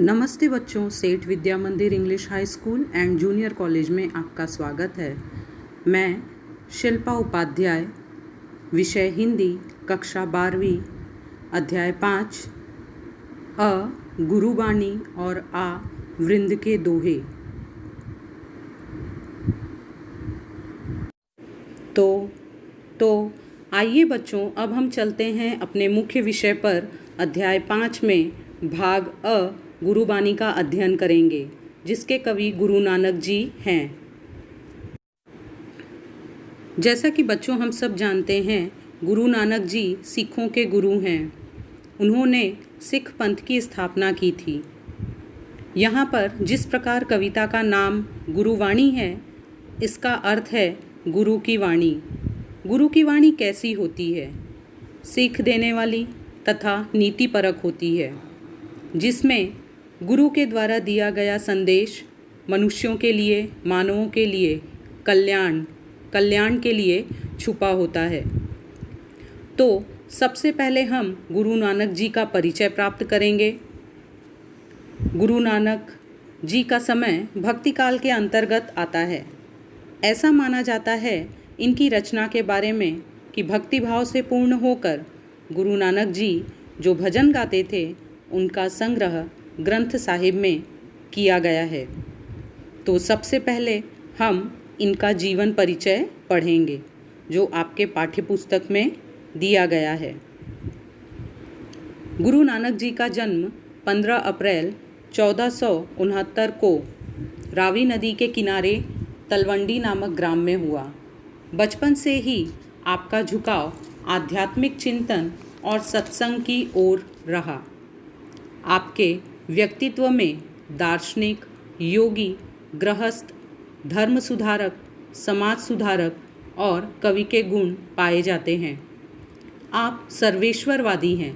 नमस्ते बच्चों, सेठ विद्या मंदिर English high school and junior college में आपका स्वागत है। मैं शिल्पा उपाध्याय, विषय हिंदी, कक्षा 12वीं, अध्याय 5, अ गुरुबाणी और आ वृंद के दोहे। तो आइए बच्चों, अब हम चलते हैं अपने मुख्य विषय पर। अध्याय 5 में भाग अ गुरुबाणी का अध्ययन करेंगे, जिसके कवि गुरु नानक जी हैं। जैसा कि बच्चों हम सब जानते हैं, गुरु नानक जी सिखों के गुरु हैं। उन्होंने सिख पंथ की स्थापना की थी। यहाँ पर जिस प्रकार कविता का नाम गुरुवाणी है, इसका अर्थ है गुरु की वाणी। गुरु की वाणी कैसी होती है? सीख देने वाली तथा नीतिपरक होती है, जिसमें गुरु के द्वारा दिया गया संदेश मनुष्यों के लिए, मानवों के लिए, कल्याण के लिए छुपा होता है। तो सबसे पहले हम गुरु नानक जी का परिचय प्राप्त करेंगे। गुरु नानक जी का समय भक्ति काल के अंतर्गत आता है। ऐसा माना जाता है इनकी रचना के बारे में कि भक्ति भाव से पूर्ण होकर गुरु नानक जी जो भजन गाते थे, उनका संग्रह ग्रंथ साहिब में किया गया है। तो सबसे पहले हम इनका जीवन परिचय पढ़ेंगे, जो आपके पाठ्य पुस्तक में दिया गया है। गुरु नानक जी का जन्म 15 अप्रैल 1469 को रावी नदी के किनारे तलवंडी नामक ग्राम में हुआ। बचपन से ही आपका झुकाव आध्यात्मिक चिंतन और सत्संग की ओर रहा। आपके व्यक्तित्व में दार्शनिक, योगी, गृहस्थ, धर्म सुधारक, समाज सुधारक और कवि के गुण पाए जाते हैं। आप सर्वेश्वरवादी हैं।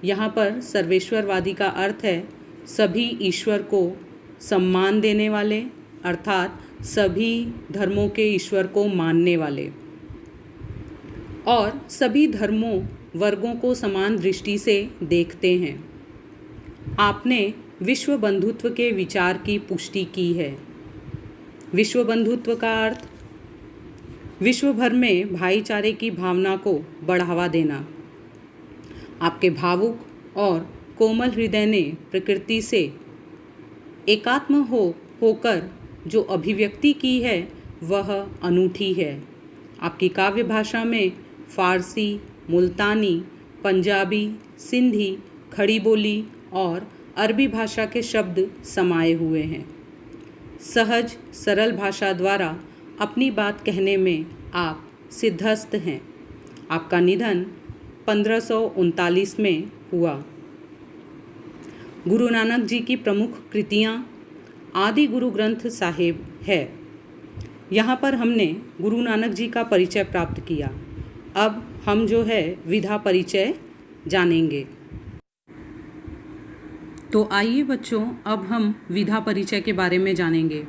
यहाँ पर सर्वेश्वरवादी का अर्थ है सभी ईश्वर को सम्मान देने वाले, अर्थात सभी धर्मों के ईश्वर को मानने वाले और सभी धर्मों वर्गों को समान दृष्टि से देखते हैं। आपने विश्व बंधुत्व के विचार की पुष्टि की है। विश्व बंधुत्व का अर्थ विश्व भर में भाईचारे की भावना को बढ़ावा देना। आपके भावुक और कोमल हृदय ने प्रकृति से एकात्म होकर जो अभिव्यक्ति की है, वह अनूठी है। आपकी काव्य भाषा में फारसी, मुल्तानी, पंजाबी, सिंधी, खड़ी बोली और अरबी भाषा के शब्द समाये हुए हैं। सहज सरल भाषा द्वारा अपनी बात कहने में आप सिद्धहस्त हैं। आपका निधन 1539 में हुआ। गुरु नानक जी की प्रमुख कृतियाँ आदि गुरु ग्रंथ साहिब है। यहाँ पर हमने गुरु नानक जी का परिचय प्राप्त किया। अब हम जो है विधा परिचय जानेंगे। तो आइए बच्चों, अब हम विधा परिचय के बारे में जानेंगे।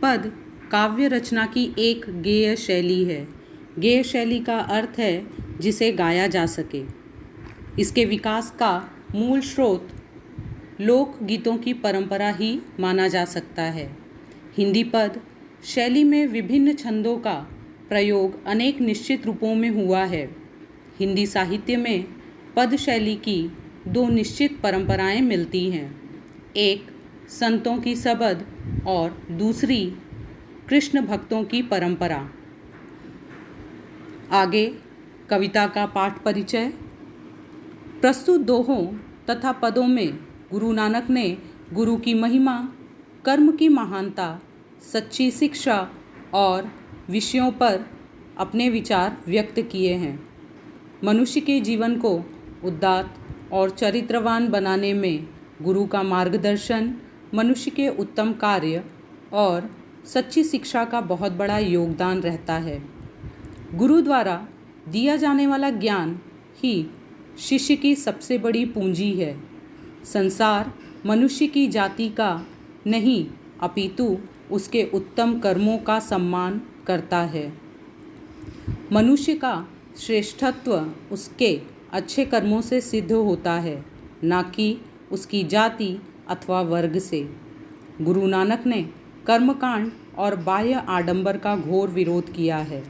पद काव्य रचना की एक गेय शैली है। गेय शैली का अर्थ है जिसे गाया जा सके। इसके विकास का मूल स्रोत लोक गीतों की परंपरा ही माना जा सकता है। हिंदी पद शैली में विभिन्न छंदों का प्रयोग अनेक निश्चित रूपों में हुआ है। हिंदी साहित्य में पद शैली की दो निश्चित परंपराएं मिलती हैं। एक संतों की सबद और दूसरी कृष्ण भक्तों की परंपरा। आगे कविता का पाठ परिचय। प्रस्तुत दोहों तथा पदों में गुरु नानक ने गुरु की महिमा, कर्म की महानता, सच्ची शिक्षा और विषयों पर अपने विचार व्यक्त किए हैं। मनुष्य के जीवन को उदात्त और चरित्रवान बनाने में गुरु का मार्गदर्शन, मनुष्य के उत्तम कार्य और सच्ची शिक्षा का बहुत बड़ा योगदान रहता है। गुरु द्वारा दिया जाने वाला ज्ञान ही शिष्य की सबसे बड़ी पूंजी है। संसार मनुष्य की जाति का नहीं, अपितु उसके उत्तम कर्मों का सम्मान करता है। मनुष्य का श्रेष्ठत्व उसके अच्छे कर्मों से सिद्ध होता है, ना कि उसकी जाति अथवा वर्ग से। गुरु नानक ने कर्मकांड और बाह्य आडंबर का घोर विरोध किया है।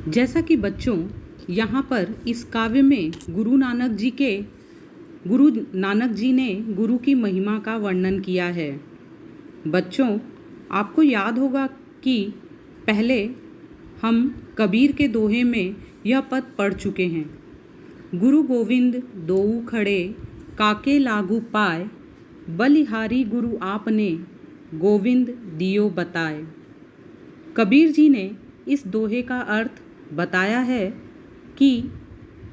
जैसा कि बच्चों यहाँ पर इस काव्य में गुरु नानक जी ने गुरु की महिमा का वर्णन किया है। बच्चों, आपको याद होगा कि पहले हम कबीर के दोहे में यह पद पढ़ चुके हैं। गुरु गोविंद दोऊ खड़े, काके लागू पाए, बलिहारी गुरु आपने, गोविंद दियो बताए। कबीर जी ने इस दोहे का अर्थ बताया है कि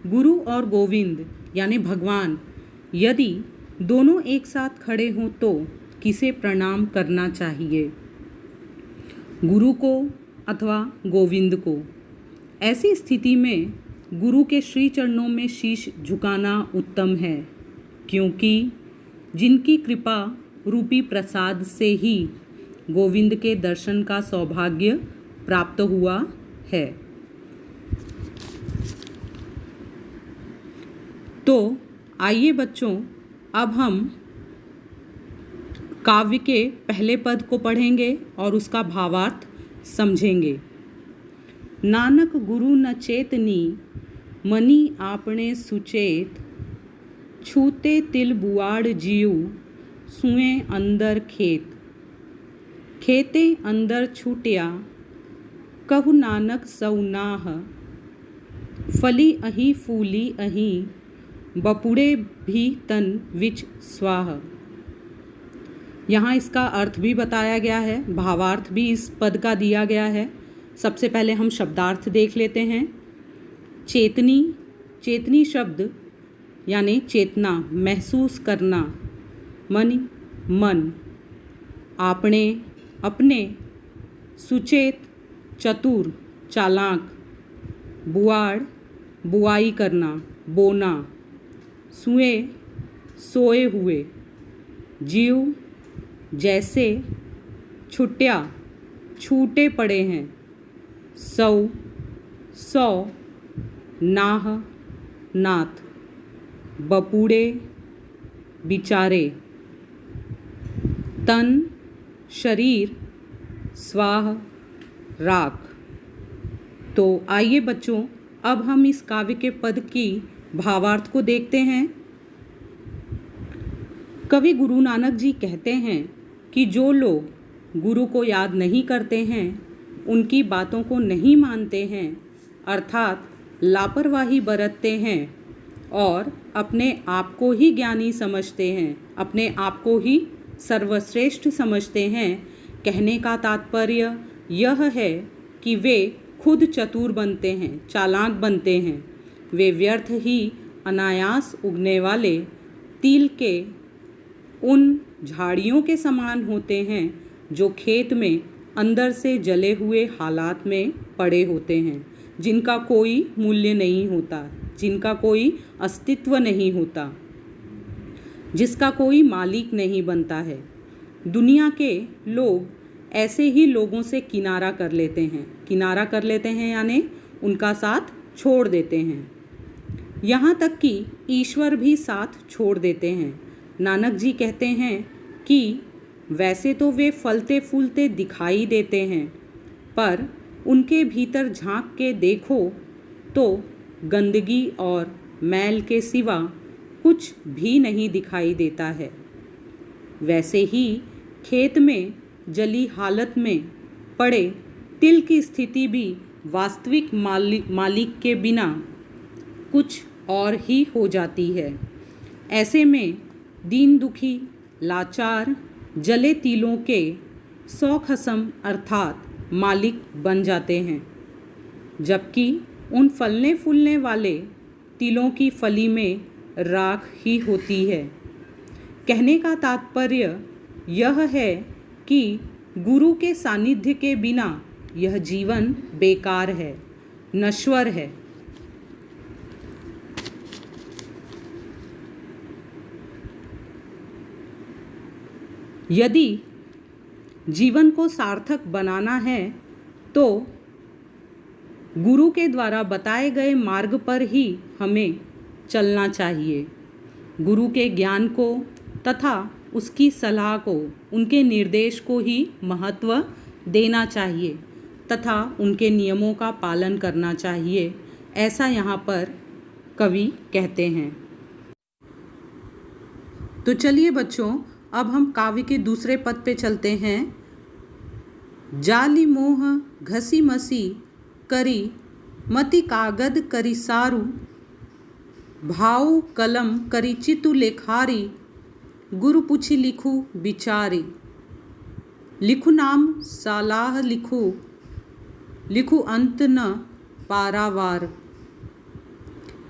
गुरु और गोविंद यानी भगवान यदि दोनों एक साथ खड़े हों तो किसे प्रणाम करना चाहिए, गुरु को अथवा गोविंद को। ऐसी स्थिति में गुरु के श्री चरणों में शीश झुकाना उत्तम है, क्योंकि जिनकी कृपा रूपी प्रसाद से ही गोविंद के दर्शन का सौभाग्य प्राप्त हुआ है। तो आइए बच्चों, अब हम काव्य के पहले पद को पढ़ेंगे और उसका भावार्थ समझेंगे। नानक गुरु न चेतनी, मनी आपने सुचेत, छूते तिल बुआड़ जीव, सुए अंदर खेत, खेते अंदर छूटिया, कहु नानक सौनाह, फली अही फूली अही, बपुड़े भी तन विच स्वाह। यहाँ इसका अर्थ भी बताया गया है, भावार्थ भी इस पद का दिया गया है। सबसे पहले हम शब्दार्थ देख लेते हैं। चेतनी शब्द यानी चेतना, महसूस करना, मन, आपने, अपने, सुचेत, चतुर, चालाक, बुआड़, बुआई करना, बोना, सुए, सोए हुए, जीव, जैसे, छुट्या, छूटे पड़े हैं, सौ, नाह, नाथ, बपूड़े, बिचारे, तन, शरीर, स्वाह, राख। तो आइए बच्चों, अब हम इस काव्य के पद की भावार्थ को देखते हैं। कवि गुरु नानक जी कहते हैं कि जो लोग गुरु को याद नहीं करते हैं, उनकी बातों को नहीं मानते हैं, अर्थात लापरवाही बरतते हैं और अपने आप को ही ज्ञानी समझते हैं, अपने आप को ही सर्वश्रेष्ठ समझते हैं। कहने का तात्पर्य यह है कि वे खुद चतुर बनते हैं, चालाक बनते हैं। वे व्यर्थ ही अनायास उगने वाले तिल के उन झाड़ियों के समान होते हैं जो खेत में अंदर से जले हुए हालात में पड़े होते हैं, जिनका कोई मूल्य नहीं होता, जिनका कोई अस्तित्व नहीं होता, जिसका कोई मालिक नहीं बनता है। दुनिया के लोग ऐसे ही लोगों से किनारा कर लेते हैं यानी उनका साथ छोड़ देते हैं। यहाँ तक कि ईश्वर भी साथ छोड़ देते हैं। नानक जी कहते हैं कि वैसे तो वे फलते फूलते दिखाई देते हैं, पर उनके भीतर झांक के देखो तो गंदगी और मैल के सिवा कुछ भी नहीं दिखाई देता है। वैसे ही खेत में जली हालत में पड़े तिल की स्थिति भी वास्तविक मालिक के बिना कुछ और ही हो जाती है। ऐसे में दीन दुखी लाचार जले तिलों के 100 खसम अर्थात मालिक बन जाते हैं, जबकि उन फलने फूलने वाले तिलों की फली में राख ही होती है। कहने का तात्पर्य यह है कि गुरु के सानिध्य के बिना यह जीवन बेकार है, नश्वर है। यदि जीवन को सार्थक बनाना है तो गुरु के द्वारा बताए गए मार्ग पर ही हमें चलना चाहिए। गुरु के ज्ञान को तथा उसकी सलाह को, उनके निर्देश को ही महत्व देना चाहिए तथा उनके नियमों का पालन करना चाहिए, ऐसा यहाँ पर कवि कहते हैं। तो चलिए बच्चों, अब हम काव्य के दूसरे पद पे चलते हैं। जाली मोह घसी मसी करी मति कागद करी सारू, भाव कलम करी चितु लेखारी, गुरु पूछी लिखू बिचारी। लिखु नाम सालाह लिखू, लिखु अंत न पारावार।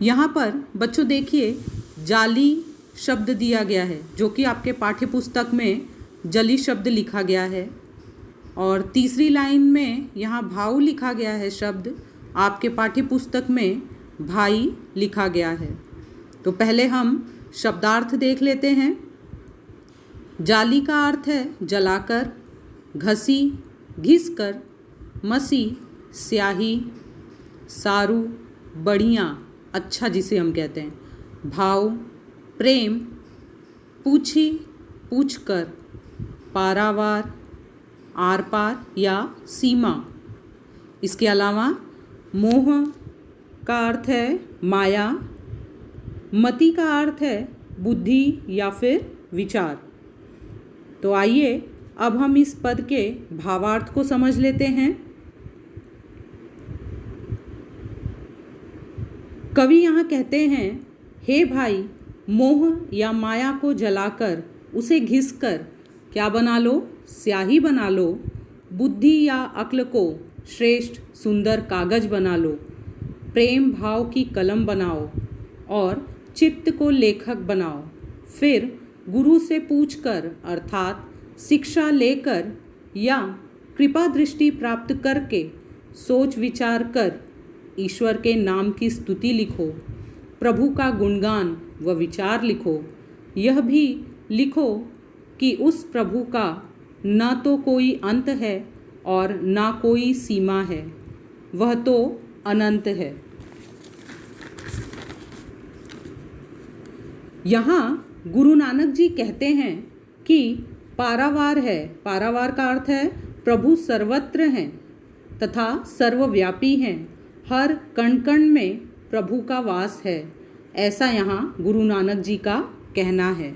यहाँ पर बच्चों देखिए जाली शब्द दिया गया है, जो कि आपके पाठ्य पुस्तक में जली शब्द लिखा गया है, और तीसरी लाइन में यहाँ भाव लिखा गया है शब्द, आपके पाठ्य पुस्तक में भाई लिखा गया है। तो पहले हम शब्दार्थ देख लेते हैं। जाली का अर्थ है जलाकर, घसी घिसकर, मसी स्याही, सारू बढ़िया अच्छा जिसे हम कहते हैं, भाव प्रेम, पूछी पूछकर, पारावार आर पार या सीमा। इसके अलावा मोह का अर्थ है माया, मति का अर्थ है बुद्धि या फिर विचार। तो आइए अब हम इस पद के भावार्थ को समझ लेते हैं। कवि यहाँ कहते हैं, हे भाई, मोह या माया को जलाकर, उसे घिसकर क्या बना लो? स्याही बना लो। बुद्धि या अक्ल को श्रेष्ठ सुंदर कागज बना लो। प्रेम भाव की कलम बनाओ और चित्त को लेखक बनाओ। फिर गुरु से पूछकर अर्थात शिक्षा लेकर या कृपा दृष्टि प्राप्त करके सोच विचार कर ईश्वर के नाम की स्तुति लिखो, प्रभु का गुणगान व विचार लिखो। यह भी लिखो कि उस प्रभु का न तो कोई अंत है और ना कोई सीमा है, वह तो अनंत है। यहाँ गुरु नानक जी कहते हैं कि पारावार है। पारावार का अर्थ है प्रभु सर्वत्र हैं तथा सर्वव्यापी हैं, हर कण कण में प्रभु का वास है, ऐसा यहाँ गुरु नानक जी का कहना है।